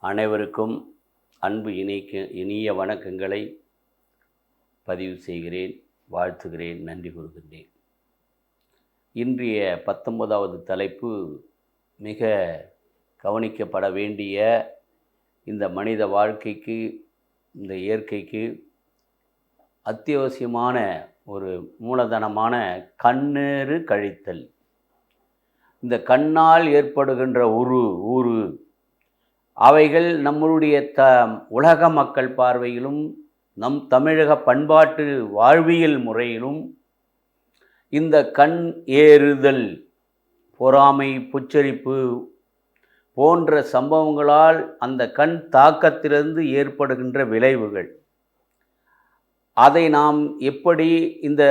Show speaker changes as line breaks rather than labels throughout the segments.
அனைவருக்கும் அன்பு இனிய வணக்கங்களை பதிவு செய்கிறேன், வாழ்த்துகிறேன், நன்றி கூறுகின்றேன். இன்றைய 19வது தலைப்பு மிக கவனிக்கப்பட வேண்டிய இந்த மனித வாழ்க்கைக்கு, இந்த இயற்கைக்கு அத்தியாவசியமான ஒரு மூலதனமான கண்ணீர் கழித்தல். இந்த கண்ணால் ஏற்படுகின்ற ஊறு அவைகள் நம்மளுடைய உலக மக்கள் பார்வையிலும் நம் தமிழக பண்பாட்டு வாழ்வியல் முறையிலும் இந்த கண் ஏறுதல், பொறாமை, புச்சரிப்பு போன்ற சம்பவங்களால் அந்த கண் தாக்கத்திலிருந்து ஏற்படுகின்ற விளைவுகள், அதை நாம் எப்படி இந்த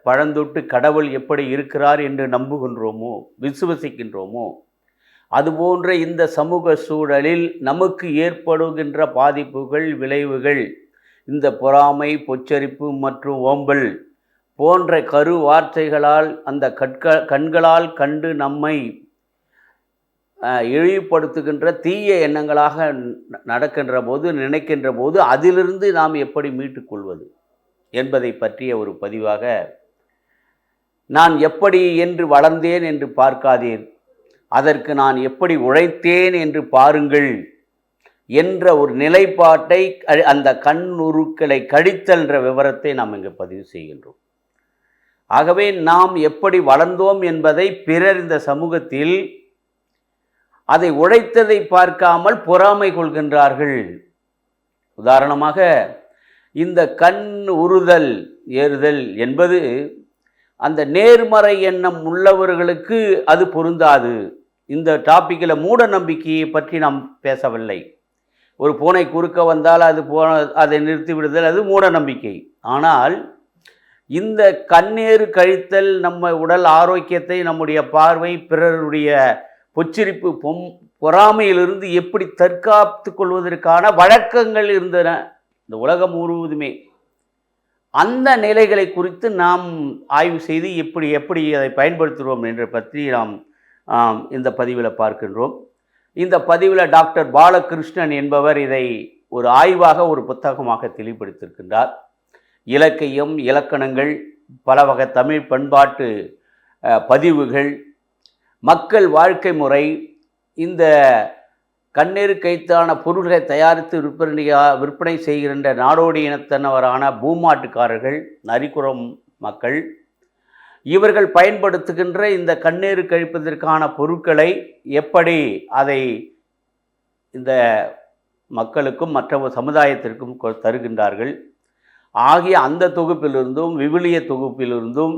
பழந்தொட்டு கடவுள் எப்படி இருக்கிறார் என்று நம்புகின்றோமோ, விசுவசிக்கின்றோமோ, அதுபோன்ற இந்த சமூக சூழலில் நமக்கு ஏற்படுகின்ற பாதிப்புகள், விளைவுகள், இந்த பொறாமை, பொச்சரிப்பு மற்றும் ஓம்பல் போன்ற கரு வார்த்தைகளால் அந்த கண்களால் கண்டு நம்மை இழிவுபடுத்துகின்ற தீய எண்ணங்களாக நடக்கின்ற போது, நினைக்கின்ற போது அதிலிருந்து நாம் எப்படி மீட்டுக்கொள்வது என்பதை பற்றிய ஒரு பதிவாக, நான் எப்படி என்று வளர்ந்தேன் என்று பார்க்காதீர், அதற்கு நான் எப்படி உழைத்தேன் என்று பாருங்கள் என்ற ஒரு நிலைப்பாட்டை, அந்த கண்ணுருக்களை கழித்தல் என்ற விவரத்தை நாம் இங்கு பதிவு செய்கின்றோம். ஆகவே நாம் எப்படி வளர்ந்தோம் என்பதை பிறர் இந்த சமூகத்தில் அதை உழைத்ததை பார்க்காமல் பொறாமை கொள்கின்றார்கள். உதாரணமாக, இந்த கண் உறுதல் ஏறுதல் என்பது அந்த நேர்மறை எண்ணம் உள்ளவர்களுக்கு அது பொருந்தாது. இந்த டாப்பிக்கில் மூட நம்பிக்கையை பற்றி நாம் பேசவில்லை. ஒரு பூனை குறுக்க வந்தால் அதை நிறுத்தி விடுதல், அது மூட நம்பிக்கை. ஆனால் இந்த கண்ணீர் கழித்தல் நம்ம உடல் ஆரோக்கியத்தை, நம்முடைய பார்வை, பிறருடைய பொச்சிரிப்பு, பொறாமையிலிருந்து எப்படி தற்காத்து கொள்வதற்கான வழக்கங்கள் இருந்தன இந்த உலகம் முழுவதுமே. அந்த நிலைகளை குறித்து நாம் ஆய்வு செய்து எப்படி அதை பயன்படுத்துகிறோம் என்று பற்றி நாம் இந்த பதிவில் பார்க்கின்றோம். இந்த பதிவில் டாக்டர் பாலகிருஷ்ணன் என்பவர் இதை ஒரு ஆய்வாக, ஒரு புத்தகமாக தெளிவுபடுத்தியிருக்கின்றார். இலக்கியம், இலக்கணங்கள், பல வகை தமிழ் பண்பாட்டு பதிவுகள், மக்கள் வாழ்க்கை முறை, இந்த கண்ணீர் கைத்தான பொருள்களை தயாரித்து விற்பனை செய்கின்ற நாடோடி இனத்தனவரான பூமாட்டுக்காரர்கள், நரிக்குறம் மக்கள், இவர்கள் பயன்படுத்துகின்ற இந்த கண்ணீர் கழிப்பதற்கான பொருட்களை எப்படி அதை இந்த மக்களுக்கும் மற்ற சமுதாயத்திற்கும் தருகின்றார்கள் ஆகிய அந்த தொகுப்பிலிருந்தும், விவிலிய தொகுப்பிலிருந்தும்,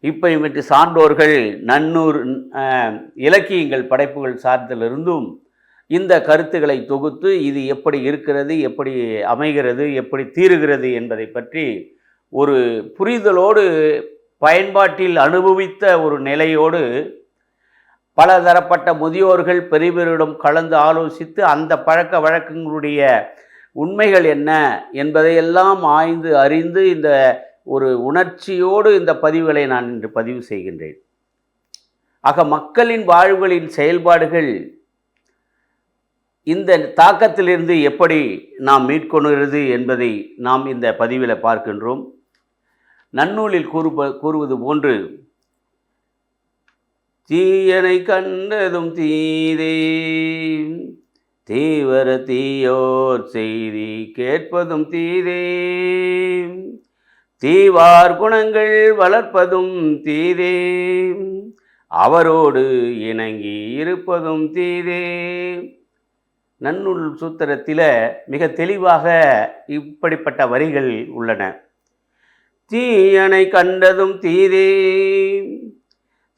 இவற்றை சான்றோர்கள் நன்னூர் இலக்கியங்கள் படைப்புகள் சார்ந்திலிருந்தும் இந்த கருத்துக்களை தொகுத்து இது எப்படி இருக்கிறது, எப்படி அமைகிறது, எப்படி தீருகிறது என்பதை பற்றி ஒரு புரிதலோடு, பயன்பாட்டில் அனுபவித்த ஒரு நிலையோடு பலதரப்பட்ட முதியோர்கள் பெரியவரிடம் கலந்து ஆலோசித்து அந்த பழக்க வழக்கங்களுடைய உண்மைகள் என்ன என்பதையெல்லாம் ஆய்ந்து அறிந்து இந்த ஒரு உணர்ச்சியோடு இந்த பதிவுகளை நான் இன்று பதிவு செய்கின்றேன். ஆக, மக்களின் வாழ்வுகளின் செயல்பாடுகள் இந்த தாக்கத்திலிருந்து எப்படி நாம் மீட்கொள்கிறது என்பதை நாம் இந்த பதிவில் பார்க்கின்றோம். நன்னூலில் கூறுவது போன்று, தீயனை கண்டதும் தீதே, தீவர தீயோர் செய்தி கேட்பதும் தீதே, தீவார் குணங்கள் வளர்ப்பதும் தீதே, அவரோடு இணங்கி இருப்பதும் தீதே. நன்னூல் சூத்திரத்தில் மிக தெளிவாக இப்படிப்பட்ட வரிகள் உள்ளன. தீயனை கண்டதும் தீதே,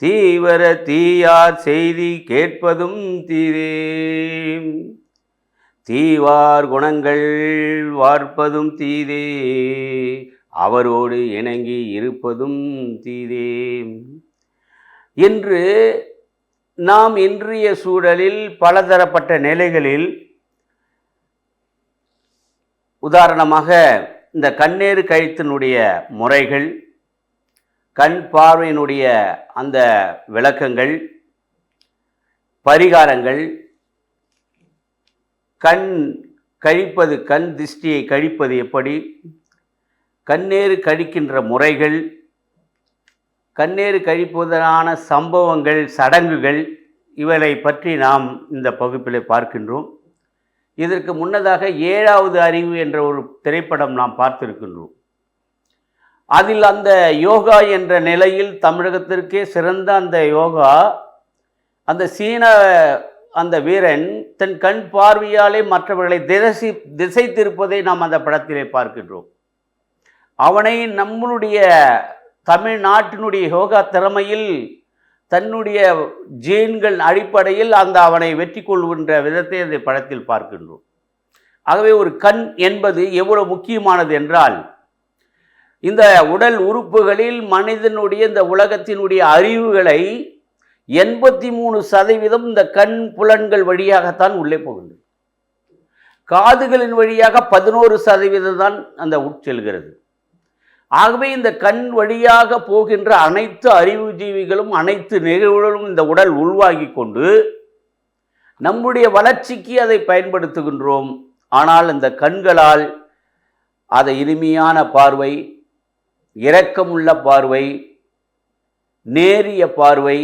தீவர தீயார் செய்தி கேட்பதும் தீதே, தீவார் குணங்கள் வார்ப்பதும் தீதே, அவரோடு இணங்கி இருப்பதும் தீதே என்று நாம் இன்றைய சூழலில் பலதரப்பட்ட நிலைகளில், உதாரணமாக இந்த கண்ணீர் கழித்தினுடைய முறைகள், கண் பார்வையினுடைய அந்த விளக்கங்கள், பரிகாரங்கள், கண் கழிப்பது, கண் திஷ்டியை கழிப்பது எப்படி, கண்ணேறு கழிக்கின்ற முறைகள், கண்ணேறு கழிப்பதற்கான சம்பவங்கள், சடங்குகள், இவளை பற்றி நாம் இந்த பகுப்பில் பார்க்கின்றோம். இதற்கு முன்னதாக 7வது அறிவு என்ற ஒரு திரைப்படம் நாம் பார்த்திருக்கின்றோம். அதில் அந்த யோகா என்ற நிலையில் தமிழகத்திற்கே சிறந்த அந்த யோகா, அந்த சீன அந்த வீரன் தன் கண் பார்வையாலே மற்றவர்களை திசை திருப்பதை நாம் அந்த படத்திலே பார்க்கின்றோம். அவனை நம்மளுடைய தமிழ்நாட்டினுடைய யோகா திறமையில் தன்னுடைய ஜீன்கள் அடிப்படையில் அவனை வெற்றி கொள்கின்ற விதத்தை அந்த படத்தில் பார்க்கின்றோம். ஆகவே ஒரு கண் என்பது எவ்வளவு முக்கியமானது என்றால், இந்த உடல் உறுப்புகளில் மனிதனுடைய இந்த உலகத்தினுடைய அறிவுகளை 83% இந்த கண் புலன்கள் வழியாகத்தான் உள்ளே போகின்றது. காதுகளின் வழியாக 11% தான் அந்த உட்செல்கிறது. ஆகவே இந்த கண் வழியாக போகின்ற அனைத்து அறிவு ஜீவிகளும் அனைத்து நிகழ்வுகளும் இந்த உடல் உள்வாங்கி கொண்டு நம்முடைய வளர்ச்சிக்கு அதை பயன்படுத்துகின்றோம். ஆனால் இந்த கண்களால் அதை இனிமையான பார்வை, இரக்கமுள்ள பார்வை, நேரிய பார்வை,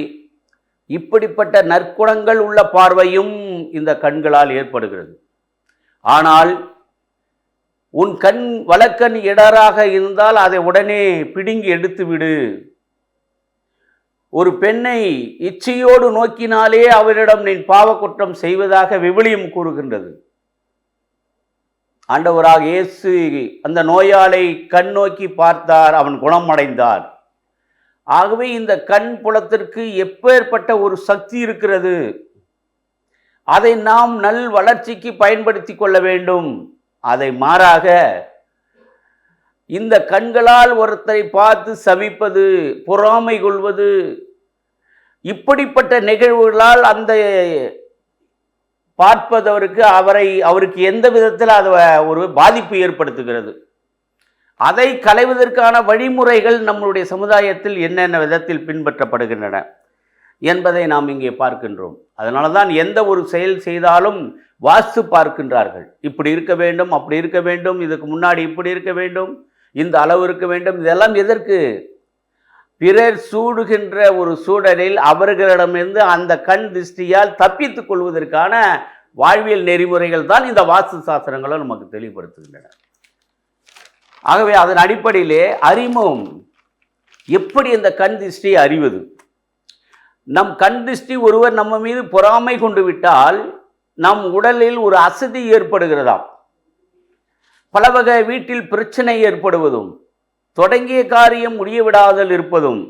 இப்படிப்பட்ட நற்குணங்கள் உள்ள பார்வையும் இந்த கண்களால் ஏற்படுகிறது. ஆனால் உன் கண் வலக்கண் இடராக இருந்தால் அதை உடனே பிடுங்கி எடுத்து விடு. ஒரு பெண்ணை இச்சையோடு நோக்கினாலே அவரிடம் நீ பாவக்குற்றம் செய்வதாக விவிலியம் கூறுகின்றது. ஆண்டவராக இயேசு அந்த நோயாளை கண் நோக்கி பார்த்தார், அவன் குணமடைந்தார். ஆகவே இந்த கண் புலத்திற்கு எப்பேற்பட்ட ஒரு சக்தி இருக்கிறது, அதை நாம் நல் வளர்ச்சிக்கு பயன்படுத்தி கொள்ள வேண்டும். அதை மாறாக இந்த கண்களால் ஒருத்தரை பார்த்து சபிப்பது, பொறாமை கொள்வது, இப்படிப்பட்ட நிகழ்வுகளால் அந்த பார்ப்பதவருக்கு அவருக்கு எந்த விதத்தில் அது ஒரு பாதிப்பு ஏற்படுத்துகிறது. அதை களைவதற்கான வழிமுறைகள் நம்முடைய சமுதாயத்தில் என்னென்ன விதத்தில் பின்பற்றப்படுகின்றன என்பதை நாம் இங்கே பார்க்கின்றோம். அதனால தான் எந்த ஒரு செயல் செய்தாலும் வாஸ்து பார்க்கின்றார்கள். இப்படி இருக்க வேண்டும், அப்படி இருக்க வேண்டும், இதுக்கு முன்னாடி இப்படி இருக்க வேண்டும், இந்த அளவு இருக்க வேண்டும். இதெல்லாம் எதற்கு? பிறர் சூடுகின்ற ஒரு சூழலில் அவர்களிடமிருந்து அந்த கண் திருஷ்டியால் தப்பித்துக் கொள்வதற்கான வாழ்வியல் நெறிமுறைகள் தான் இந்த வாஸ்து சாஸ்திரங்களும் நமக்கு தெளிவுபடுத்துகின்றன. ஆகவே அதன் அடிப்படையிலே அறிமுகம், எப்படி இந்த கண் திருஷ்டியை அறிவது? நம் கண் திருஷ்டி ஒருவர் நம்ம மீது பொறாமை கொண்டு விட்டால் நம் உடலில் ஒரு அசதி ஏற்படுகிறதாம். பல வகை வீட்டில் பிரச்சனை ஏற்படுவதும், தொடங்கிய காரியம் முடியவிடாதல் இருப்பதும்,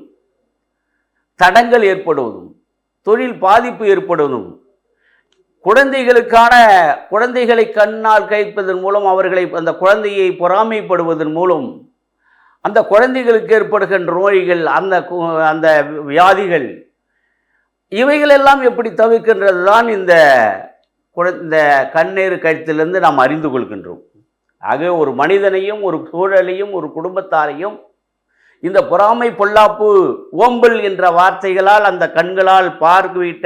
தடங்கள் ஏற்படுவதும், தொழில் பாதிப்பு ஏற்படுவதும், குழந்தைகளை கண்ணால் கைப்பதன் மூலம் அவர்களை அந்த குழந்தையை பொறாமைப்படுவதன் மூலம் அந்த குழந்தைகளுக்கு ஏற்படுகின்ற நோய்கள், அந்த வியாதிகள், இவைகளெல்லாம் எப்படி தவிர்க்கின்றது தான் இந்த கண்ணேறு கழுத்திலிருந்து நாம் அறிந்து கொள்கின்றோம். ஆக ஒரு மனிதனையும், ஒரு சூழலையும், ஒரு குடும்பத்தாரையும் இந்த பொறாமை, பொல்லாப்பு, ஓம்பல் என்ற வார்த்தைகளால் அந்த கண்களால் பார்க்கிவிட்ட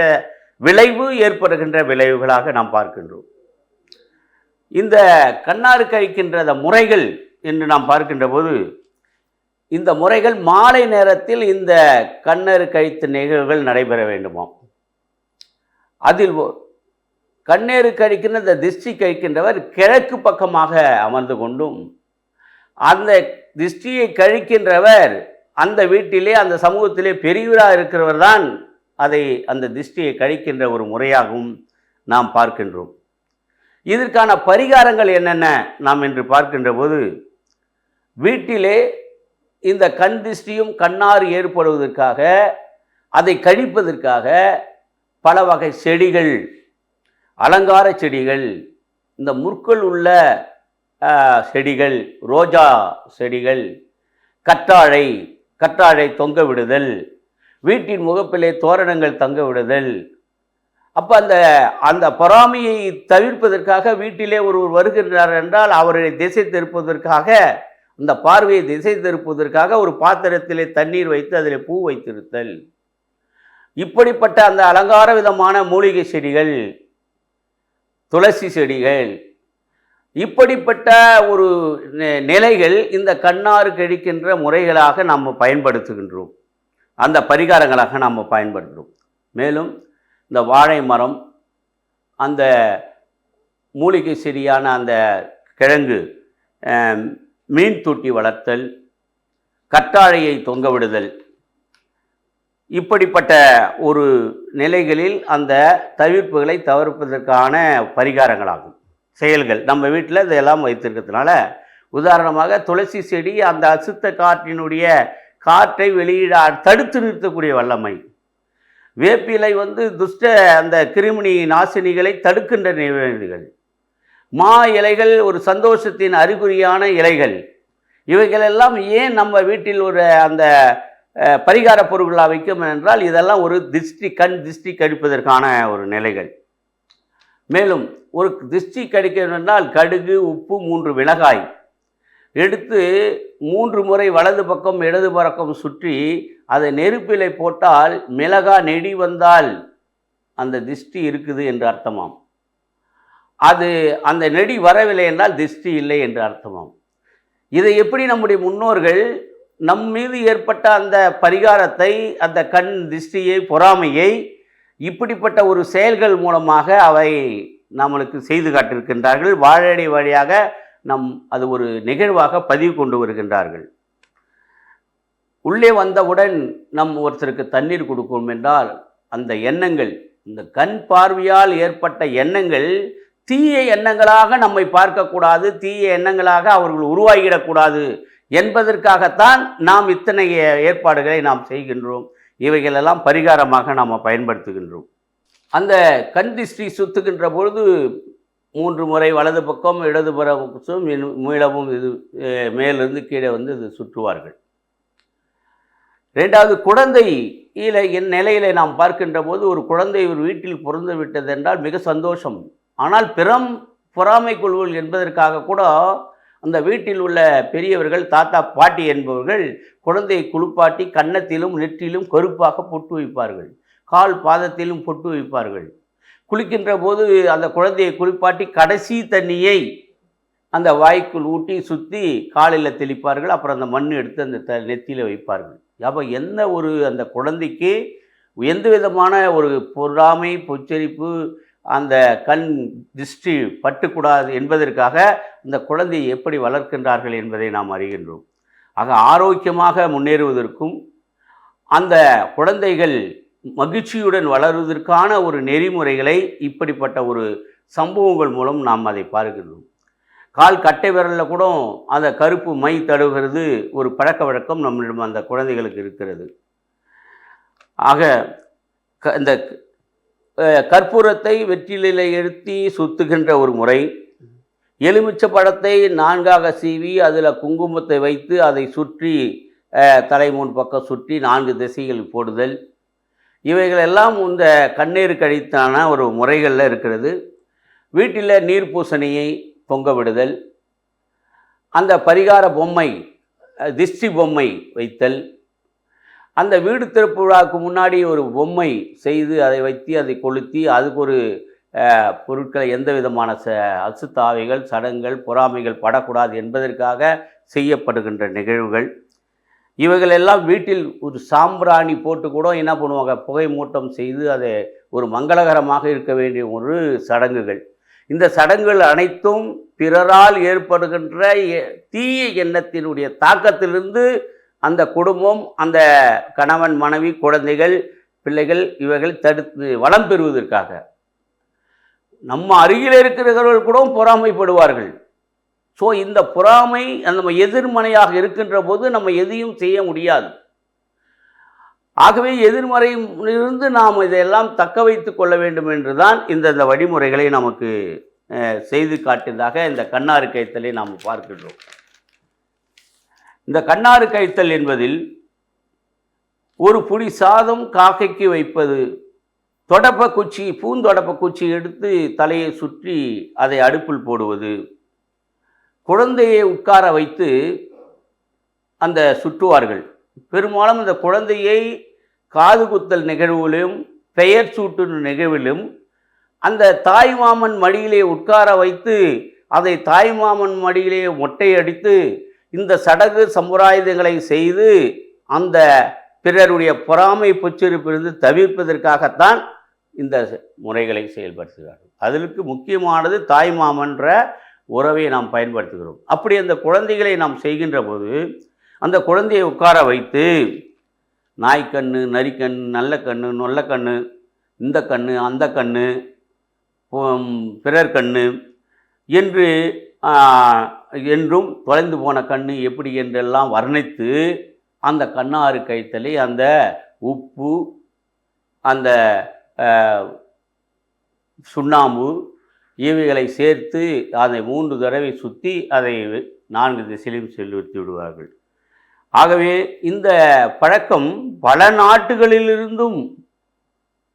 விளைவு ஏற்படுகின்ற விளைவுகளாக நாம் பார்க்கின்றோம். இந்த கண்ணாறு கழிக்கின்ற முறைகள் என்று நாம் பார்க்கின்ற போது, இந்த முறைகள் மாலை நேரத்தில் இந்த கண்ணறு கழித்த நிகழ்வுகள் நடைபெற வேண்டுமாம். அதில் கண்ணேறு கழிக்கின்ற இந்த திருஷ்டி கழிக்கின்றவர் கிழக்கு பக்கமாக அமர்ந்து கொண்டும், அந்த திருஷ்டியை கழிக்கின்றவர் அந்த வீட்டிலே, அந்த சமூகத்திலே பெரியவராக இருக்கிறவர் தான் அந்த திருஷ்டியை கழிக்கின்ற ஒரு முறையாகவும் நாம் பார்க்கின்றோம். இதற்கான பரிகாரங்கள் என்னென்ன நாம் என்று பார்க்கின்ற போது, வீட்டிலே இந்த கண் திருஷ்டியும் கண்ணாறு ஏற்படுவதற்காக, அதை கழிப்பதற்காக பல வகை செடிகள், அலங்கார செடிகள், இந்த முற்கள் உள்ள செடிகள், ரோஜா செடிகள், கற்றாழை தொங்க விடுதல், வீட்டின் முகப்பிலே தோரணங்கள் தங்க விடுதல். அப்போ அந்த பொறாமையை தவிர்ப்பதற்காக வீட்டிலே ஒருவர் வருகின்றார் என்றால் அவரை திசை திருப்பதற்காக, அந்த பார்வையை திசை திருப்பதற்காக ஒரு பாத்திரத்திலே தண்ணீர் வைத்து அதில் பூ வைத்திருத்தல். இப்படிப்பட்ட அந்த அலங்கார விதமான மூலிகை செடிகள், துளசி செடிகள், இப்படிப்பட்ட ஒரு நிலைகள் இந்த கண்ணாறு கழிக்கின்ற முறைகளாக நாம் பயன்படுத்துகின்றோம். அந்த பரிகாரங்களாக நாம் பயன்படுத்துகிறோம். மேலும் இந்த வாழை மரம், அந்த மூலிகை செடியான அந்த கிழங்கு, மீன் தொட்டி வளர்த்தல், கற்றாழையை தொங்க விடுதல், இப்படிப்பட்ட ஒரு நிலைகளில் அந்த தவிர்ப்புகளை தவிர்ப்பதற்கான பரிகாரங்களாகும், செயல்கள். நம்ம வீட்டில் இதெல்லாம் வைத்திருக்கிறதுனால, உதாரணமாக துளசி செடி அந்த அசுத்த காற்றினுடைய காற்றை வெளியிட தடுத்து நிறுத்தக்கூடிய வல்லமை. வேப்பிலை துஷ்ட அந்த கிருமி நாசினிகளை தடுக்கின்ற நிலைகள். மா இலைகள் ஒரு சந்தோஷத்தின் அறிகுறியான இலைகள். இவைகளெல்லாம் ஏன் நம்ம வீட்டில் ஒரு அந்த பரிகார பொருட்களாக வைக்கும் என்றால், இதெல்லாம் ஒரு கண் திருஷ்டி கழிப்பதற்கான ஒரு நிலைகள். மேலும் ஒரு திருஷ்டி கழிக்க என்றால் கடுகு, உப்பு, 3 மிளகாய் எடுத்து 3 முறை வலது பக்கம் இடது பக்கம் சுற்றி அதை நெருப்பிலை போட்டால் மிளகா நெடி வந்தால் அந்த திருஷ்டி இருக்குது என்று அர்த்தமாம். அது அந்த நெடி வரவில்லை என்றால் திருஷ்டி இல்லை என்று அர்த்தமாம். இதை எப்படி நம்முடைய முன்னோர்கள் நம் மீது ஏற்பட்ட அந்த பரிகாரத்தை, அந்த கண் திருஷ்டியை, பொறாமையை இப்படிப்பட்ட ஒரு செயல்கள் மூலமாக அவை நம்மளுக்கு செய்து காட்டியிருக்கின்றார்கள். வாழடி வழியாக அது ஒரு நிகழ்வாக பதிவு கொண்டு வருகின்றார்கள். உள்ளே வந்தவுடன் ஒருத்தருக்கு தண்ணீர் கொடுக்கும் என்றால் அந்த எண்ணங்கள், இந்த கண் பார்வையால் ஏற்பட்ட எண்ணங்கள் தீய எண்ணங்களாக நம்மை பார்க்கக்கூடாது, தீய எண்ணங்களாக அவர்கள் உருவாகிடக்கூடாது என்பதற்காகத்தான் நாம் இத்தனை ஏற்பாடுகளை நாம் செய்கின்றோம். இவைகளெல்லாம் பரிகாரமாக நாம் பயன்படுத்துகின்றோம். அந்த கண் திருஷ்டி சுத்துகின்ற பொழுது 3 முறை வலது பக்கம் இடது புறம் மீளவும் இது மேலிருந்து கீழே இது சுற்றுவார்கள். 2வது, குழந்தை நிலையில நாம் பார்க்கின்ற போது ஒரு குழந்தை ஒரு வீட்டில் பிறந்து விட்டது என்றால் மிக சந்தோஷம். ஆனால் பொறாமை கொள்வோல் என்பதற்காக கூட அந்த வீட்டில் உள்ள பெரியவர்கள், தாத்தா பாட்டி என்பவர்கள் குழந்தையை குளிப்பாட்டி கன்னத்திலும் நெற்றிலும் கருப்பாக பொட்டு வைப்பார்கள், கால் பாதத்திலும் பொட்டு வைப்பார்கள். குளிக்கின்ற போது அந்த குழந்தையை குளிப்பாட்டி கடைசி தண்ணியை அந்த வாய்க்குள் ஊட்டி சுற்றி காலில் தெளிப்பார்கள். அப்புறம் அந்த மண் எடுத்து அந்த நெத்தியில் வைப்பார்கள். அப்போ என்ன ஒரு அந்த குழந்தைக்கு எந்த விதமான ஒரு பொறாமை, பொச்சரிப்பு, அந்த கண் திருஷ்டி பட்டுக்கூடாது என்பதற்காக இந்த குழந்தையை எப்படி வளர்க்கின்றார்கள் என்பதை நாம் அறிகின்றோம். ஆக ஆரோக்கியமாக முன்னேறுவதற்கும் அந்த குழந்தைகள் மகிழ்ச்சியுடன் வளருவதற்கான ஒரு நெறிமுறைகளை இப்படிப்பட்ட ஒரு சம்பவங்கள் மூலம் நாம் அதை பார்க்கின்றோம். கால் கட்டை விரலில் கூட அந்த கருப்பு மை தடவுகிறது ஒரு பழக்க வழக்கம் நம்மளிடம் அந்த குழந்தைகளுக்கு இருக்கிறது. ஆக இந்த கற்பூரத்தை வெற்றிலை எடுத்து சுத்துகின்ற ஒரு முறை, எலுமிச்சை பழத்தை 4ஆக சீவி அதில் குங்குமத்தை வைத்து அதை சுற்றி தலை 3 பக்கம் சுற்றி 4 திசைகள் போடுதல், இவைகளெல்லாம் இந்த கண்ணீர் கழித்தான ஒரு முறைகளில் இருக்கிறது. வீட்டில் நீர் பூசணியை தொங்க விடுதல், அந்த பரிகார பொம்மை, திருஷ்டி பொம்மை வைத்தல், அந்த வீடு திறப்பு விழாவுக்கு முன்னாடி ஒரு பொம்மை செய்து அதை வைத்து அதை கொளுத்தி அதுக்கு ஒரு பொருட்களை எந்த விதமான அசுத்தாவைகள், சடங்குகள், பொறாமைகள் படக்கூடாது என்பதற்காக செய்யப்படுகின்ற நிகழ்வுகள். இவைகளெல்லாம் வீட்டில் ஒரு சாம்பிராணி போட்டு கூட என்ன பண்ணுவாங்க, புகை மூட்டம் செய்து அதை ஒரு மங்களகரமாக இருக்க வேண்டிய ஒரு சடங்குகள். இந்த சடங்குகள் அனைத்தும் பிறரால் ஏற்படுகின்ற தீய எண்ணத்தினுடைய தாக்கத்திலிருந்து அந்த குடும்பம், அந்த கணவன், மனைவி, குழந்தைகள், பிள்ளைகள் இவைகள் தடுத்து வளம் பெறுவதற்காக. நம்ம அருகில் இருக்கிறவர்கள் கூட பொறாமைப்படுவார்கள். ஸோ இந்த பொறாமை நம்ம எதிர்மறையாக இருக்கின்ற போது நம்ம எதையும் செய்ய முடியாது. ஆகவே எதிர்மறையிலிருந்து நாம் இதையெல்லாம் தக்க வைத்து கொள்ள வேண்டும் என்று தான் இந்த வழிமுறைகளை நமக்கு செய்து காட்டியதாக இந்த கண்ணாறு கைத்தலை நாம் பார்க்கின்றோம். இந்த கண்ணாறு கைத்தல் என்பதில் ஒரு புடி சாதம் காக்கைக்கு வைப்பது, தொடப்ப குச்சி, பூந்தொடப்ப குச்சி எடுத்து தலையை சுற்றி அதை அடுப்பில் போடுவது, குழந்தையை உட்கார வைத்து அந்த சுற்றுவார்கள். பெரும்பாலும் இந்த குழந்தையை காது குத்தல் நிகழ்விலும் பெயர் சூட்டு நிகழ்விலும் அந்த தாய்மாமன் மடியிலே உட்கார வைத்து அதை தாய்மாமன் மடியிலே மொட்டையடித்து இந்த சடங்கு சம்பிரதாயங்களை செய்து அந்த பிறருடைய பொறாமை பொச்சிருப்பிலிருந்து தவிர்ப்பதற்காகத்தான் இந்த முறைகளை செயல்படுத்துகிறார்கள். அதற்கு முக்கியமானது தாய்மாமன்ற உறவை நாம் பயன்படுத்துகிறோம். அப்படி அந்த குழந்தைகளை நாம் செய்கின்ற போது அந்த குழந்தையை உட்கார வைத்து நாய்க்கண்ணு, நரிக்கண்ணு, நல்ல கண்ணு, நொல்ல கண்ணு, இந்த கண்ணு, அந்த கண்ணு, பிறர் கண்ணு என்று என்றும் தொலைந்து போன கண்ணு எப்படி என்றெல்லாம் வர்ணித்து அந்த கண்ணாறு கைத்தலை அந்த உப்பு, அந்த சுண்ணாம்பு இவைகளை சேர்த்து அதை 3 தடவை சுற்றி அதை 4 திசையிலும் செலுத்தி விடுவார்கள். ஆகவே இந்த பழக்கம் பல நாட்டுகளிலிருந்தும்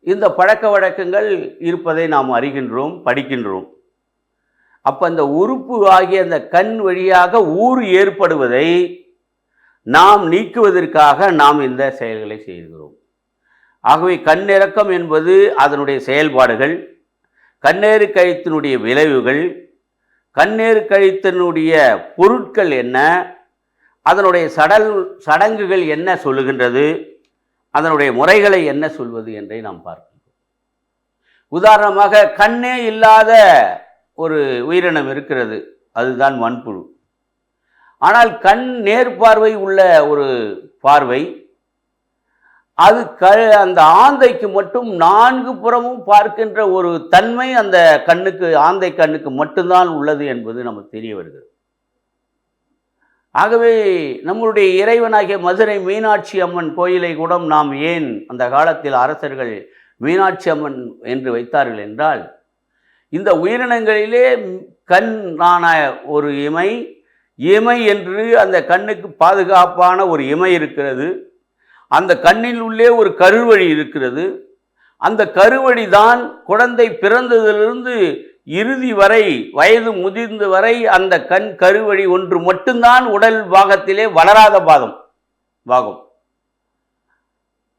இந்த பழக்க வழக்கங்கள் இருப்பதை நாம் அறிகின்றோம், படிக்கின்றோம். அப்போ அந்த உறுப்பு ஆகிய அந்த கண் வழியாக ஊறு ஏற்படுவதை நாம் நீக்குவதற்காக நாம் இந்த செயல்களை செய்கிறோம். ஆகவே கண்ணிறக்கம் என்பது அதனுடைய செயல்பாடுகள், கண்ணேறு கழித்தினுடைய விளைவுகள், கண்ணேறு கழித்தினுடைய பொருட்கள் என்ன, அதனுடைய சடங்குகள் என்ன சொல்லுகின்றது, அதனுடைய முறைகளை என்ன சொல்வது என்றை நாம் பார்க்கின்றோம். உதாரணமாக கண்ணே இல்லாத ஒரு உயிரினம் இருக்கிறது, அதுதான் மண்புழு. ஆனால் கண் நேர்பார்வை உள்ள ஒரு பார்வை, அது அந்த ஆந்தைக்கு மட்டும் 4 புறமும் பார்க்கின்ற ஒரு தன்மை அந்த கண்ணுக்கு, ஆந்தை கண்ணுக்கு மட்டும்தான் உள்ளது என்பது நமக்கு தெரிய வருகிறது. ஆகவே நம்முடைய இறைவனாகிய மதுரை மீனாட்சி அம்மன் கோயிலை கூட நாம் ஏன் அந்த காலத்தில் அரசர்கள் மீனாட்சி அம்மன் என்று வைத்தார்கள் என்றால், இந்த உயிரினங்களிலே கண்ணான ஒரு இமை என்று அந்த கண்ணுக்கு பாதுகாப்பான ஒரு இமை இருக்கிறது. அந்த கண்ணில் உள்ளே ஒரு கருவழி இருக்கிறது. அந்த கருவழி தான் குழந்தை பிறந்ததிலிருந்து இறுதி வரை, வயது முதிர்ந்து வரை அந்த கண் கருவழி ஒன்று மட்டும்தான் உடல் பாகத்திலே வளராத பாகம்.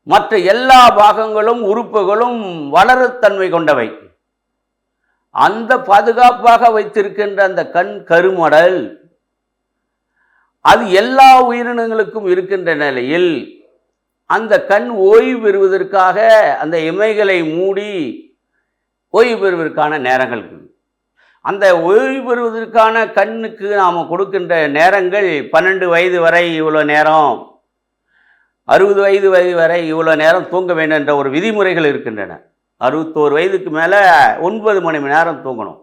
மற்ற எல்லா பாகங்களும் உறுப்புகளும் வளரத்தன்மை கொண்டவை. அந்த பாதுகாப்பாக வைத்திருக்கின்ற அந்த கண் கருமடல் அது எல்லா உயிரினங்களுக்கும் இருக்கின்ற நிலையில் அந்த கண் ஓய்வு பெறுவதற்காக அந்த இமைகளை மூடி ஓய்வு பெறுவதற்கான நேரங்கள். அந்த ஓய்வு பெறுவதற்கான கண்ணுக்கு நாம் கொடுக்கின்ற நேரங்கள் 12 வயது வரை இவ்வளோ நேரம், 60 வயது வரை இவ்வளோ நேரம் தூங்க வேண்டும் என்ற ஒரு விதிமுறைகள் இருக்கின்றன. 61 வயதுக்கு மேலே 9 மணி நேரம் தூங்கணும்,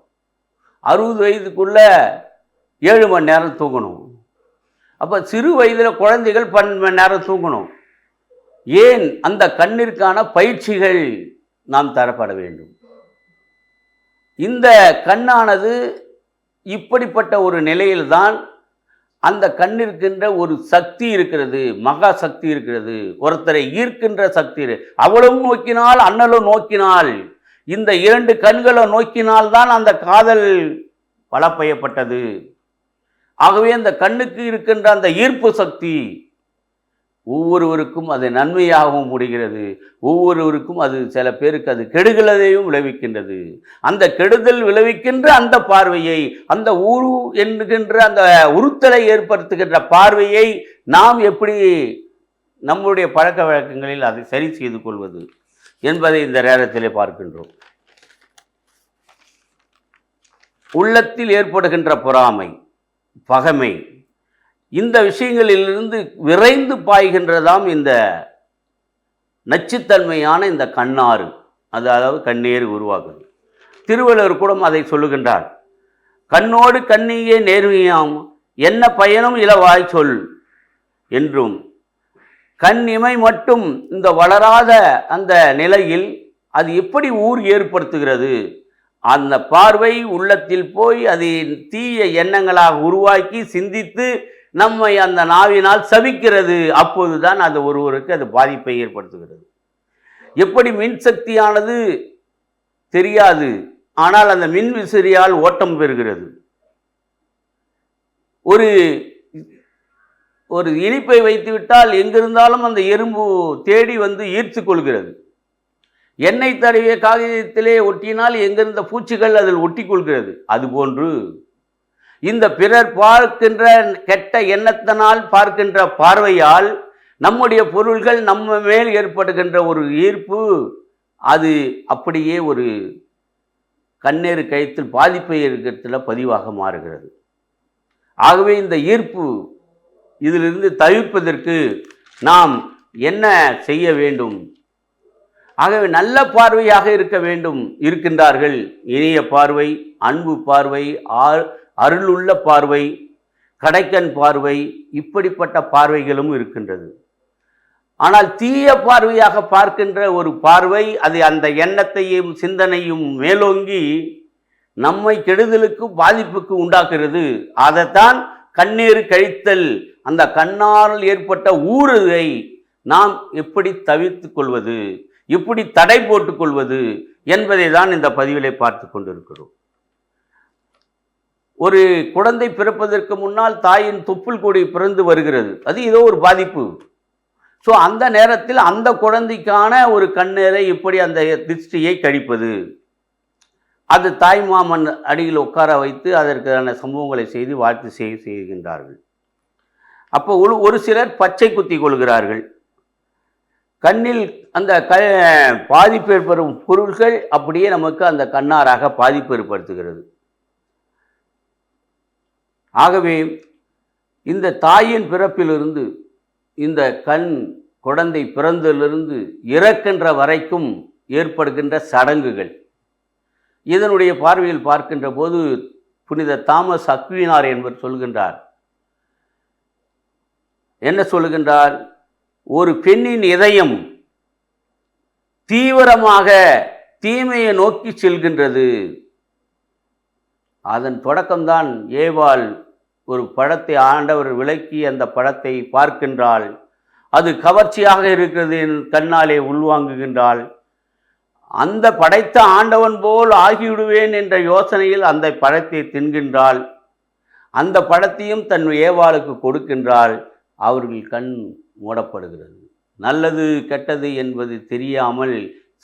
60 வயதுக்குள்ள 7 மணி நேரம் தூங்கணும். அப்போ சிறு வயதில் குழந்தைகள் 12 மணி நேரம் தூங்கணும். ஏன்? அந்த கண்ணிற்கான பயிற்சிகள் நாம் தரப்பட வேண்டும். இந்த கண்ணானது இப்படிப்பட்ட ஒரு நிலையில்தான் அந்த கண்ணிற்கின்ற ஒரு சக்தி இருக்கிறது, மகா சக்தி இருக்கிறது, ஒருத்தரை ஈர்க்கின்ற சக்தி. அவளும் நோக்கினால் அண்ணலும் நோக்கினால், இந்த 2 கண்களும் நோக்கினால்தான் அந்த காதல் பலப்பயப்பட்டது. ஆகவே அந்த கண்ணுக்கு இருக்கின்ற அந்த ஈர்ப்பு சக்தி ஒவ்வொருவருக்கும் அது நன்மையாகவும் முடிகிறது, ஒவ்வொருவருக்கும் அது சில பேருக்கு அது கெடுதலையும் விளைவிக்கின்றது. அந்த கெடுதல் விளைவிக்கின்ற அந்த பார்வையை, அந்த ஊரு என்கின்ற அந்த உறுத்தலை ஏற்படுத்துகின்ற பார்வையை நாம் எப்படி நம்முடைய பழக்க வழக்கங்களில் அதை சரி செய்து கொள்வது என்பதை இந்த நேரத்திலே பார்க்கின்றோம். உள்ளத்தில் ஏற்படுகின்ற பொறாமை, பகைமை, இந்த விஷயங்களிலிருந்து விரைந்து பாய்கின்றதாம் இந்த நச்சுத்தன்மையான இந்த கண்ணாறு, அதாவது கண்ணீர் உருவாகுது. திருவள்ளுவர் கூட அதை சொல்லுகின்றார். கண்ணோடு கண்ணியே நேர்மையாம் என்ன பயனும் இளவாய் சொல் என்றும். கண் இமை மட்டும் இந்த வளராத அந்த நிலையில் அது எப்படி ஊர் ஏற்படுத்துகிறது? அந்த பார்வை உள்ளத்தில் போய் அதை தீய எண்ணங்களாக உருவாக்கி சிந்தித்து நம்மை அந்த நாவினால் சபிக்கிறது. அப்போதுதான் அது ஒருவருக்கு அது பாதிப்பை ஏற்படுத்துகிறது. எப்படி மின்சக்தியானது தெரியாது, ஆனால் அந்த மின் விசிறியால் ஓட்டம் பெறுகிறது. ஒரு இனிப்பை வைத்துவிட்டால் எங்கிருந்தாலும் அந்த எறும்பு தேடி வந்து ஈர்த்து கொள்கிறது. எண்ணெய் தடவிய காகிதத்திலே ஒட்டினால் எங்கிருந்த பூச்சிகள் அதில் ஒட்டி கொள்கிறது. அதுபோன்று இந்த பிறர் பார்க்கின்ற கெட்ட எண்ணத்தினால் பார்க்கின்ற பார்வையால் நம்முடைய பொருள்கள் நம்ம மேல் ஏற்படுகின்ற ஒரு ஈர்ப்பு, அது அப்படியே ஒரு கண்ணீர் கயத்தில் பாதிப்பை இருக்கிறதுல பதிவாக மாறுகிறது. ஆகவே இந்த ஈர்ப்பு இதிலிருந்து தவிர்ப்பதற்கு நாம் என்ன செய்ய வேண்டும்? ஆகவே நல்ல பார்வையாக இருக்க வேண்டும். இருக்கின்றார்கள் இனிய பார்வை, அன்பு பார்வை, அருளுள்ள பார்வை, கடைக்கண் பார்வை, இப்படிப்பட்ட பார்வைகளும் இருக்கின்றது. ஆனால் தீய பார்வையாக பார்க்கின்ற ஒரு பார்வை, அது அந்த எண்ணத்தையும் சிந்தனையும் மேலோங்கி நம்மை கெடுதலுக்கு பாதிப்புக்கு உண்டாக்குறது. அதைத்தான் கண்ணீர் கழித்தல், அந்த கண்ணால் ஏற்பட்ட ஊறுதை நாம் எப்படி தவிர்த்து கொள்வது, எப்படி தடை போட்டுக் கொள்வது என்பதை தான் இந்த பதிவிலே பார்த்து கொண்டிருக்கிறோம். ஒரு குழந்தை பிறப்பதற்கு முன்னால் தாயின் தொப்புள் கொடி பிறந்து வருகிறது. அது ஏதோ ஒரு பாதிப்பு. ஸோ அந்த நேரத்தில் அந்த குழந்தைக்கான ஒரு கண்ணீரை எப்படி அந்த திருஷ்டியை கழிப்பது, அது தாய்மாமன் அடியில் உட்கார வைத்து அதற்கான சம்பவங்களை செய்து வாழ்த்து செய்கின்றார்கள். அப்போ ஒரு சிலர் பச்சை குத்தி கொள்கிறார்கள். கண்ணில் அந்த பாதிப்பு ஏற்படும் பொருள்கள் அப்படியே நமக்கு அந்த கண்ணாராக பாதிப்பு ஏற்படுத்துகிறது. ஆகவே இந்த தாயின் பிறப்பிலிருந்து இந்த கண் குழந்தை பிறந்திலிருந்து இறக்கின்ற வரைக்கும் ஏற்படுகின்ற சடங்குகள், இதனுடைய பார்வையில் பார்க்கின்ற போது புனித தாமஸ் அக்வினார் என்பவர் சொல்கின்றார். என்ன சொல்லுகின்றார்? ஒரு பெண்ணின் இதயம் தீவிரமாக தீமையை நோக்கி செல்கின்றது. அதன் தொடக்கம்தான் ஏவாள் ஒரு பழத்தை ஆண்டவர் விலக்கி அந்த பழத்தை பார்க்கின்றாள். அது கவர்ச்சியாக இருக்கிறது, கண்ணாலே உள்வாங்குகின்றாள். அந்த படைத்த ஆண்டவன் போல் ஆகிவிடுவேன் என்ற யோசனையில் அந்த பழத்தை தின்கின்றாள். அந்த பழத்தையும் தன் ஏவாளுக்கு கொடுக்கின்றாள். அவர்கள் கண் மூடப்படுகிறது. நல்லது கெட்டது என்பது தெரியாமல்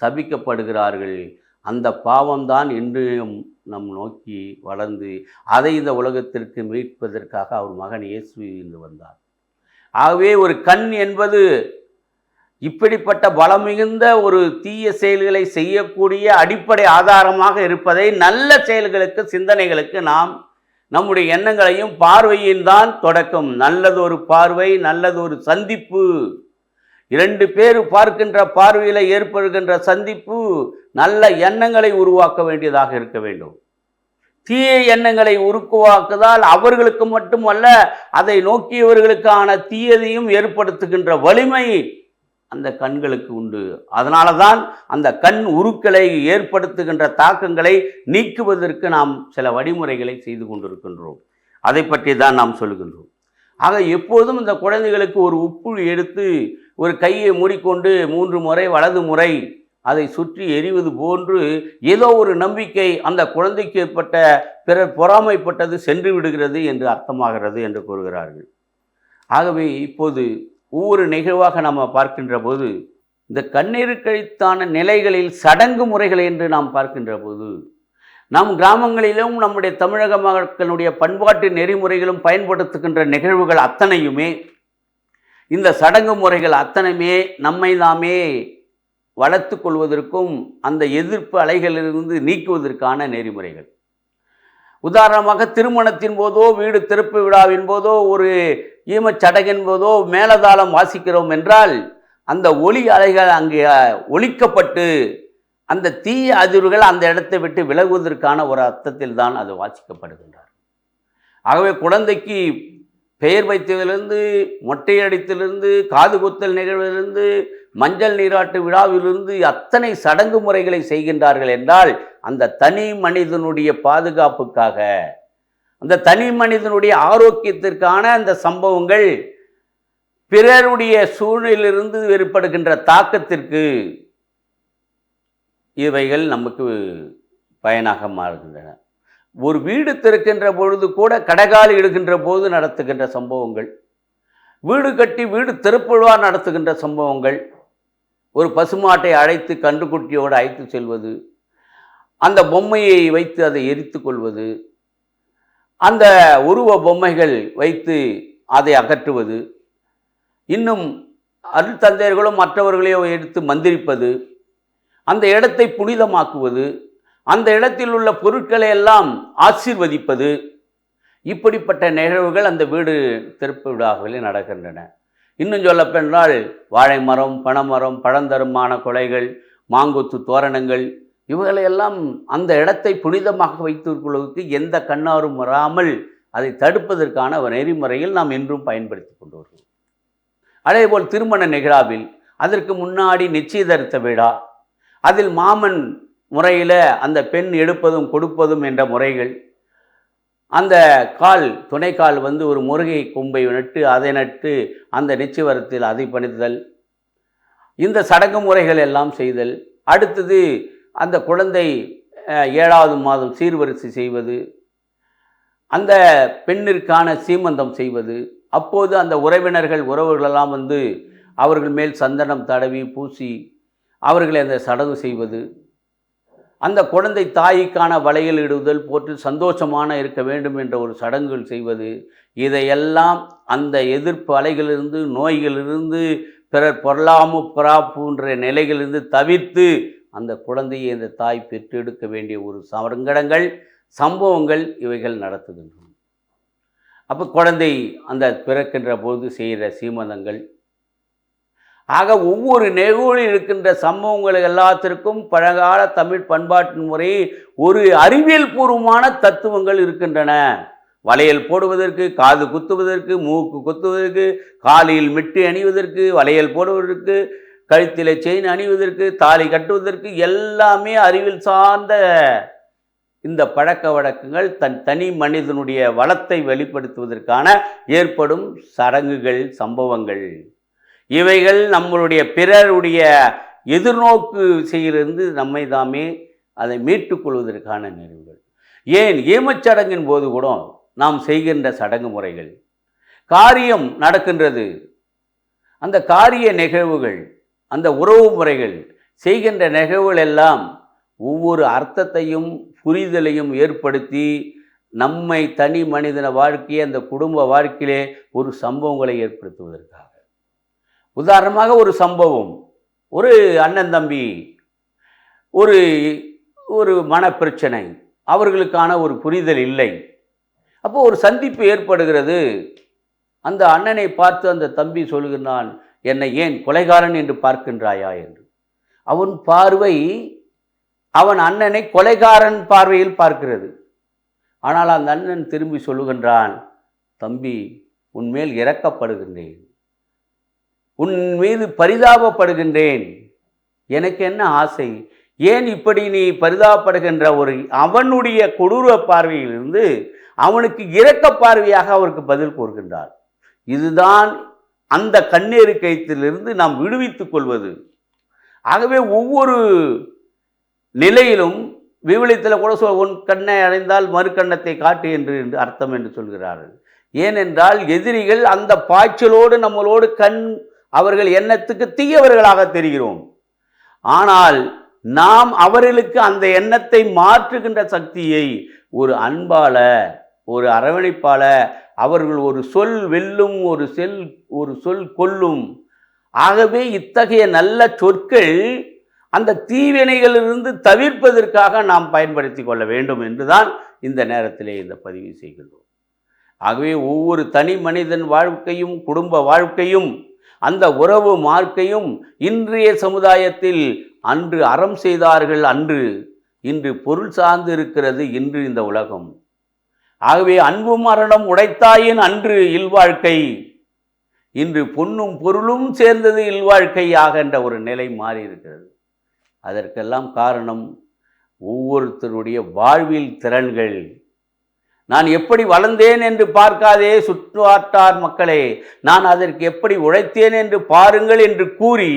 சபிக்கப்படுகிறார்கள். அந்த பாவம்தான் இன்றையும் நம் நோக்கி வளர்ந்து அதை இந்த உலகத்திற்கு மீட்பதற்காக அவர் மகன் இயேசு இன்று வந்தார். ஆகவே ஒரு கண் என்பது இப்படிப்பட்ட பலம் மிகுந்த ஒரு தீய செயல்களை செய்யக்கூடிய அடிப்படை ஆதாரமாக இருப்பதை, நல்ல செயல்களுக்கு சிந்தனைகளுக்கு நாம் நம்முடைய எண்ணங்களையும் பார்வையின் தான் தொடக்கம். நல்லதொரு பார்வை, நல்லதொரு சந்திப்பு, இரண்டு பேர் பார்க்கின்ற பார்வையில் ஏற்படுகின்ற சந்திப்பு நல்ல எண்ணங்களை உருவாக்க வேண்டியதாக இருக்க வேண்டும். தீய எண்ணங்களை உருவாக்குவதால் அவர்களுக்கு மட்டுமல்ல, அதை நோக்கியவர்களுக்கான தீயதையும் ஏற்படுத்துகின்ற வலிமை அந்த கண்களுக்கு உண்டு. அதனால தான் அந்த கண் உருக்களை ஏற்படுத்துகின்ற தாக்கங்களை நீக்குவதற்கு நாம் சில வழிமுறைகளை செய்து கொண்டிருக்கின்றோம். அதை பற்றி தான் நாம் சொல்லுகின்றோம். ஆக எப்போதும் இந்த குழந்தைகளுக்கு ஒரு உப்புழி எடுத்து ஒரு கையை மூடிக்கொண்டு 3 முறை வலது முறை அதை சுற்றி எறிவது போன்று ஏதோ ஒரு நம்பிக்கை அந்த குழந்தைக்கு ஏற்பட்ட பிறர் பொறாமைப்பட்டது சென்று விடுகிறது என்று அர்த்தமாகிறது என்று கூறுகிறார்கள். ஆகவே இப்போது ஒவ்வொரு நிகழ்வாக நாம் பார்க்கின்ற போது இந்த கண்ணீர் கழித்தான நிலைகளில் சடங்கு முறைகள் என்று நாம் பார்க்கின்ற போது, நம் கிராமங்களிலும் நம்முடைய தமிழக மக்களுடைய பண்பாட்டு நெறிமுறைகளும் பயன்படுத்துகின்ற நிகழ்வுகள் அத்தனையுமே, இந்த சடங்கு முறைகள் அத்தனையுமே நம்மை நாமே வளர்த்து கொள்வதற்கும் அந்த எதிர்ப்பு அலைகளிலிருந்து நீக்குவதற்கான நெறிமுறைகள். உதாரணமாக திருமணத்தின் போதோ, வீடு திறப்பு விழாவின் போதோ, ஒரு ஈமச்சடங்கின் போதோ மேலதாளம் வாசிக்கிறோம் என்றால் அந்த ஒலி அலைகள் அங்கே ஒலிக்கப்பட்டு அந்த தீய அதிர்வுகள் அந்த இடத்தை விட்டு விலகுவதற்கான ஒரு அர்த்தத்தில் தான் அது வாசிக்கப்படுகின்றார். ஆகவே குழந்தைக்கு பெயர் வைத்ததிலிருந்து, மொட்டையடித்திலிருந்து, காது குத்தல் நிகழ்விலிருந்து, மஞ்சள் நீராட்டு விழாவிலிருந்து அத்தனை சடங்கு முறைகளை செய்கின்றார்கள் என்றால் அந்த தனி மனிதனுடைய பாதுகாப்புக்காக, அந்த தனி மனிதனுடைய ஆரோக்கியத்திற்கான அந்த சம்பவங்கள் பிறருடைய சூழ்நிலையிலிருந்து ஏற்படுகின்ற தாக்கத்திற்கு இவைகள் நமக்கு பயனாக மாறுகின்றன. ஒரு வீடு திறக்கின்ற பொழுது கூட கடகால் இடுகின்ற போது நடத்துகின்ற சம்பவங்கள், வீடு கட்டி வீடு திறப்புழா நடத்துகின்ற சம்பவங்கள், ஒரு பசுமாட்டை அழைத்து கன்றுக்குட்டியோடு அழைத்து செல்வது, அந்த பொம்மையை வைத்து அதை எரித்து கொள்வது, அந்த உருவ பொம்மைகள் வைத்து அதை அகற்றுவது, இன்னும் அருட்தந்தையர்களும் மற்றவர்களையோ எடுத்து மந்திரிப்பது, அந்த இடத்தை புனிதமாக்குவது, அந்த இடத்தில் உள்ள பொருட்களை எல்லாம் ஆசீர்வதிப்பது, இப்படிப்பட்ட நிகழ்வுகள் அந்த வீடு திறப்பு விழாக்களில் நடக்கின்றன. இன்னும் சொல்லப்பென்றால் வாழை மரம், பனைமரம், பழந்தருமான கொலைகள், மாங்கொத்து தோரணங்கள், இவைகளையெல்லாம் அந்த இடத்தை புனிதமாக வைத்துக்கொள்வதற்கு எந்த கண்ணாரும் வராமல் அதை தடுப்பதற்கான ஒரு நெறிமுறையில் நாம் இன்றும் பயன்படுத்தி கொண்டு வருகிறோம். அதேபோல் திருமண நிகழ்வில் அதற்கு முன்னாடி நிச்சயதார்த்த விழா, அதில் மாமன் முறையில் அந்த பெண் எடுப்பதும் கொடுப்பதும் என்ற முறைகள், அந்த துணைக்கால் ஒரு முருகை கொம்பை நட்டு அந்த நிச்சயவரத்தில் அதை பணித்தல், இந்த சடங்கு முறைகள் எல்லாம் செய்தல். அடுத்தது அந்த குழந்தை 7வது மாதம் சீர்வரிசை செய்வது, அந்த பெண்ணிற்கான சீமந்தம் செய்வது, அப்போது அந்த உறவுகளெல்லாம் அவர்கள் மேல் சந்தனம் தடவி பூசி அவர்களை அந்த சடங்கு செய்வது, அந்த குழந்தை தாய்க்கான வளையல் இடுதல் போட்டு சந்தோஷமான இருக்க வேண்டும் என்ற ஒரு சடங்குகள் செய்வது, இதையெல்லாம் அந்த எதிர்ப்பு அலைகளிலிருந்து, நோய்களிலிருந்து, பிறர் பொருளாமுறாப்புன்ற நிலைகளிலிருந்து தவிர்த்து அந்த குழந்தையை அந்த தாய் பெற்றெடுக்க வேண்டிய ஒரு சங்கடங்கள், சம்பவங்கள் இவைகள் நடத்துகின்றன. அப்போ குழந்தை அந்த பிறக்கின்ற போது செய்கிற சீமந்தங்கள், ஆக ஒவ்வொரு நிகழ்வில் இருக்கின்ற சம்பவங்கள் எல்லாத்திற்கும் பழங்கால தமிழ் பண்பாட்டின் முறை ஒரு அறிவியல் பூர்வமான தத்துவங்கள் இருக்கின்றன. வளையல் போடுவதற்கு, காது குத்துவதற்கு, மூக்கு குத்துவதற்கு, காலில் மெட்டு அணிவதற்கு, வளையல் போடுவதற்கு, கழுத்தில் செயின் அணிவதற்கு, தாலி கட்டுவதற்கு எல்லாமே அறிவியல் சார்ந்த இந்த பழக்க வழக்கங்கள் தனி மனிதனுடைய வளத்தை வெளிப்படுத்துவதற்கான ஏற்படும் சடங்குகள், சம்பவங்கள். இவைகள் நம்மளுடைய பிறருடைய எதிர்நோக்கு செய்கிறது நம்மை தாமே அதை மீட்டுக்கொள்வதற்கான நிகழ்வுகள். ஏன் ஈமச்சடங்கின் போது கூட நாம் செய்கின்ற சடங்கு முறைகள், காரியம் நடக்கின்றது, அந்த காரிய நிகழ்வுகள், அந்த உறவு முறைகள், செய்கின்ற நிகழ்வுகள் எல்லாம் ஒவ்வொரு அர்த்தத்தையும் புரிதலையும் ஏற்படுத்தி நம்மை தனி மனிதன வாழ்க்கையை, அந்த குடும்ப வாழ்க்கையிலே ஒரு சம்பவங்களை ஏற்படுத்துவதற்காக. உதாரணமாக ஒரு சம்பவம், ஒரு அண்ணன் தம்பி ஒரு ஒரு மனப்பிரச்சனை, அவர்களுக்கான ஒரு புரிதல் இல்லை. அப்போ ஒரு சந்திப்பு ஏற்படுகிறது. அந்த அண்ணனை பார்த்து அந்த தம்பி சொல்கிறான், என்னை ஏன் கொலைகாரன் என்று பார்க்கின்றாயா என்று. அவன் பார்வை அவன் அண்ணனை கொலைகாரன் பார்வையில் பார்க்கிறது. ஆனால் அந்த அண்ணன் திரும்பி சொல்லுகின்றான், தம்பி உன்மேல் இரக்கப்படுகின்றேன், உன் மீது பரிதாபப்படுகின்றேன், எனக்கு என்ன ஆசை, ஏன் இப்படி நீ பரிதாபப்படுகின்ற ஒரு அவனுடைய கொடூர பார்வையிலிருந்து அவனுக்கு இரக்க பார்வையாக அவருக்கு பதில் கூறுகின்றார். இதுதான் அந்த கண்ணீர் கயிற்றிலிருந்து நாம் விடுவித்துக் கொள்வது. ஆகவே ஒவ்வொரு நிலையிலும் விவிலியத்தில் கூட உன் கண்ணை அடைந்தால் மறு கண்ணத்தை காட்டு என்று அர்த்தம் என்று சொல்கிறார்கள். ஏனென்றால் எதிரிகள் அந்த பாய்ச்சலோடு நம்மளோடு அவர்கள் எண்ணத்துக்கு தீயவர்களாக தெரிகிறோம். ஆனால் நாம் அவர்களுக்கு அந்த எண்ணத்தை மாற்றுகின்ற சக்தியை ஒரு அன்பால, ஒரு அரவணைப்பால, அவர்கள் ஒரு சொல் வெல்லும், ஒரு சொல் கொல்லும். ஆகவே இத்தகைய நல்ல சொற்கள் அந்த தீவினைகளிலிருந்து தவிர்ப்பதற்காக நாம் பயன்படுத்தி கொள்ள வேண்டும் என்றுதான் இந்த நேரத்திலே இந்த பதிவு செய்கின்றோம். ஆகவே ஒவ்வொரு தனி மனிதன் வாழ்க்கையும், குடும்ப வாழ்க்கையும், அந்த உறவு வாழ்க்கையும் இன்றைய சமுதாயத்தில் அன்று அறம் செய்தார்கள், இன்று பொருள் சார்ந்து இருக்கிறது இன்று இந்த உலகம். ஆகவே அன்பும் மரணம் உடைத்தாயின் அன்று இல்வாழ்க்கை, இன்று பொன்னும் பொருளும் சேர்ந்தது இல்வாழ்க்கை ஆகின்ற ஒரு நிலை மாறி இருக்கிறது. அதற்கெல்லாம் காரணம் ஒவ்வொருத்தருடைய வாழ்வில் திறன்கள். நான் எப்படி வளர்ந்தேன் என்று பார்க்காதே சுற்றுவாட்டார் மக்களே, நான் அதற்கு எப்படி உழைத்தேன் என்று பாருங்கள் என்று கூறி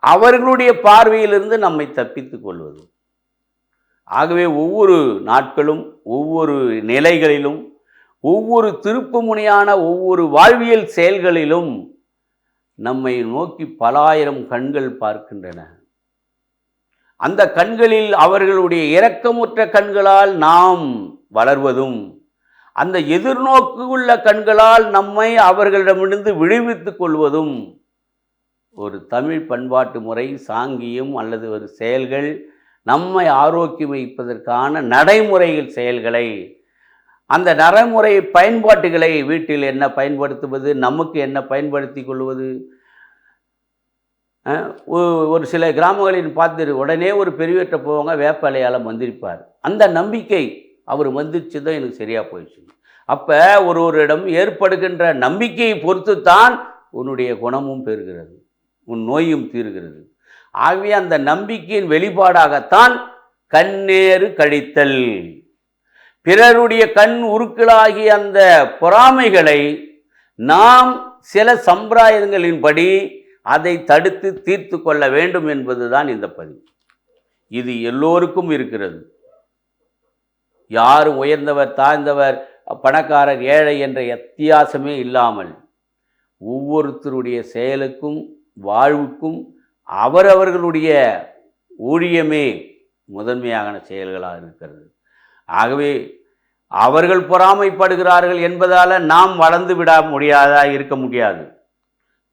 அவர்களுடைய பார்வையிலிருந்து நம்மை தப்பித்துக் கொள்வது. ஆகவே ஒவ்வொரு நாட்களும், ஒவ்வொரு நிலைகளிலும், ஒவ்வொரு திருப்பு முனையான ஒவ்வொரு வாழ்வியல் செயல்களிலும் நம்மை நோக்கி பலாயிரம் கண்கள் பார்க்கின்றன. அந்த கண்களில் அவர்களுடைய இரக்கமுற்ற கண்களால் நாம் வளர்வதும், அந்த எதிர்நோக்கு உள்ள கண்களால் நம்மை அவர்களிடமிருந்து விடுவித்துக் கொள்வதும் ஒரு தமிழ் பண்பாட்டு முறை, சாங்கியம் அல்லது ஒரு செயல்கள், நம்மை ஆரோக்கியம் வைப்பதற்கான நடைமுறைகள் செயல்களை, அந்த நடைமுறை பயன்பாட்டுகளை வீட்டில் என்ன பயன்படுத்துவது, நமக்கு என்ன பயன்படுத்தி கொள்வது. ஒரு சில கிராமங்களில் பார்த்து உடனே ஒரு பெரியவற்றை போவாங்க, வேப்பலையால் மந்திரிப்பார். அந்த நம்பிக்கை அவர் மந்திரிச்சு தான் எனக்கு சரியாக போயிடுச்சு. அப்போ ஒருவரிடம் ஏற்படுகின்ற நம்பிக்கையை பொறுத்து தான் உன்னுடைய குணமும் பெறுகிறது, உன் நோயும் தீர்கிறது. ஆகவே அந்த நம்பிக்கையின் வெளிப்பாடாகத்தான் கண்ணேறு கழித்தல். பிறருடைய கண் உருக்களாகிய அந்த பொறாமைகளை நாம் சில சம்பிரதாயங்களின்படி அதை தடுத்து தீர்த்து கொள்ள வேண்டும் என்பதுதான் இந்த பதிவு. இது எல்லோருக்கும் இருக்கிறது. யாரும் உயர்ந்தவர் தாழ்ந்தவர், பணக்காரர் ஏழை என்ற வித்தியாசமே இல்லாமல் ஒவ்வொருத்தருடைய செயலுக்கும் வாழ்வுக்கும் அவரவர்களுடைய ஊழியமே முதன்மையான செயல்களாக இருக்கிறது. ஆகவே அவர்கள் பொறாமைப்படுகிறார்கள் என்பதால் நாம் வளர்ந்து விட இருக்க முடியாது.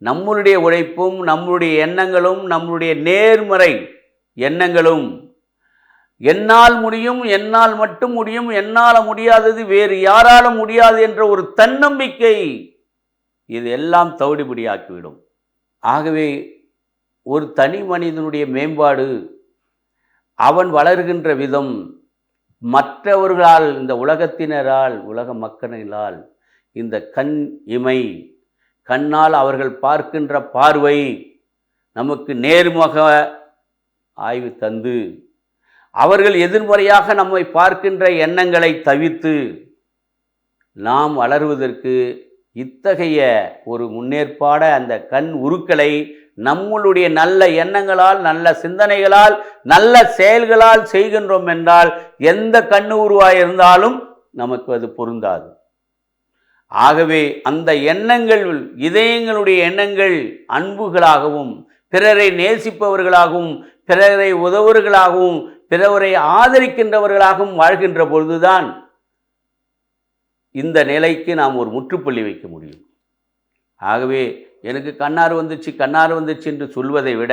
நம்முடைய உழைப்பும் நம்முடைய எண்ணங்களும் நம்முடைய நேர்மறை எண்ணங்களும், என்னால் முடியும், என்னால் மட்டும் முடியும், என்னால் முடியாதது வேறு யாராலும் முடியாது என்ற ஒரு தன்னம்பிக்கை, இது எல்லாம் தவிடுபடியாக்கிவிடும். ஆகவே ஒரு தனி மனிதனுடைய மேம்பாடு, அவன் வளர்கின்ற விதம் மற்றவர்களால், இந்த உலகத்தினரால், உலக மக்களால் இந்த கண் இமை, கண்ணால் அவர்கள் பார்க்கின்ற பார்வை நமக்கு நேர்முக ஆய்வு தந்து, அவர்கள் எதிர்மறையாக நம்மை பார்க்கின்ற எண்ணங்களை தவிர்த்து நாம் வளருவதற்கு இத்தகைய ஒரு முன்னேற்பாட அந்த கண் உருக்களை நம்மளுடைய நல்ல எண்ணங்களால், நல்ல சிந்தனைகளால், நல்ல செயல்களால் செய்கின்றோம் என்றால் எந்த கண்ணு உருவாக இருந்தாலும் நமக்கு அது பொருந்தாது. ஆகவே அந்த எண்ணங்கள், இதயங்களுடைய எண்ணங்கள் அன்புகளாகவும், பிறரை நேசிப்பவர்களாகவும், பிறரை உதவுவர்களாகவும், பிறரை ஆதரிக்கின்றவர்களாகவும் வாழ்கின்ற பொழுதுதான் இந்த நிலைக்கு நாம் ஒரு முற்றுப்புள்ளி வைக்க முடியும். ஆகவே எனக்கு கண்ணாறு வந்துச்சு என்று சொல்வதை விட,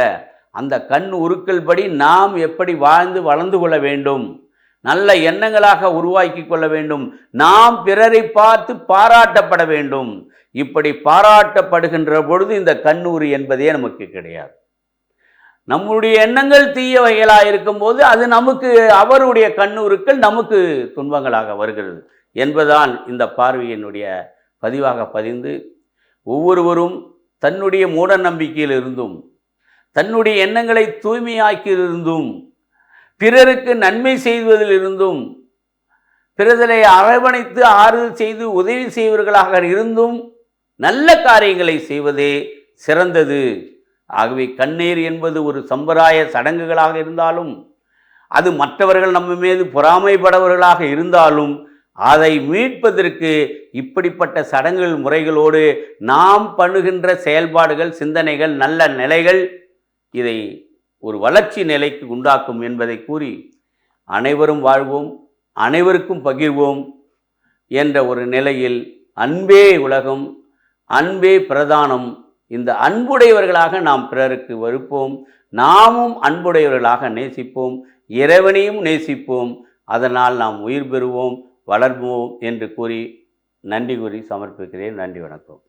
அந்த கண் உருக்கள் படி நாம் எப்படி வாழ்ந்து வளர்ந்து கொள்ள வேண்டும், நல்ல எண்ணங்களாக உருவாக்கி கொள்ள வேண்டும், நாம் பிறரை பார்த்து பாராட்டப்பட வேண்டும். இப்படி பாராட்டப்படுகின்ற பொழுது இந்த கண்ணூறு என்பதே நமக்கு கிடையாது. நம்முடைய எண்ணங்கள் தீய வகைகளாக இருக்கும்போது அது நமக்கு, அவருடைய கண்ணூருக்கள் நமக்கு துன்பங்களாக வருகிறது என்பதுதான் இந்த பார்வையினுடைய பதிவாக பதிந்து, ஒவ்வொருவரும் தன்னுடைய மூட நம்பிக்கையிலிருந்தும், தன்னுடைய எண்ணங்களை தூய்மையாக்கியிருந்தும், பிறருக்கு நன்மை செய்வதிலிருந்தும், பிறரை அரவணைத்து ஆறுதல் செய்து உதவி செய்வர்களாக இருந்தும் நல்ல காரியங்களை செய்வதே சிறந்தது. ஆகவே கண்ணீர் என்பது ஒரு சம்பிரதாய சடங்குகளாக இருந்தாலும், அது மற்றவர்கள் நம்ம மீது பொறாமைப்படவர்களாக இருந்தாலும், அதை மீட்பதற்கு இப்படிப்பட்ட சடங்குகள் முறைகளோடு நாம் பண்ணுகின்ற செயல்பாடுகள், சிந்தனைகள், நல்ல நிலைகள் இதை ஒரு வளர்ச்சி நிலைக்கு உண்டாக்கும் என்பதை கூறி, அனைவரும் வாழ்வோம், அனைவருக்கும் பகிர்வோம் என்ற ஒரு நிலையில் அன்பே உலகம், அன்பே பிரதானம், இந்த அன்புடையவர்களாக நாம் பிறருக்கு வருப்போம், நாமும் அன்புடையவர்களாக நேசிப்போம், இறைவனையும் நேசிப்போம், அதனால் நாம் உயிர் பெறுவோம், வளர்வோம் என்று கூறி நன்றி கூறி சமர்ப்பிக்கிறேன். நன்றி, வணக்கம்.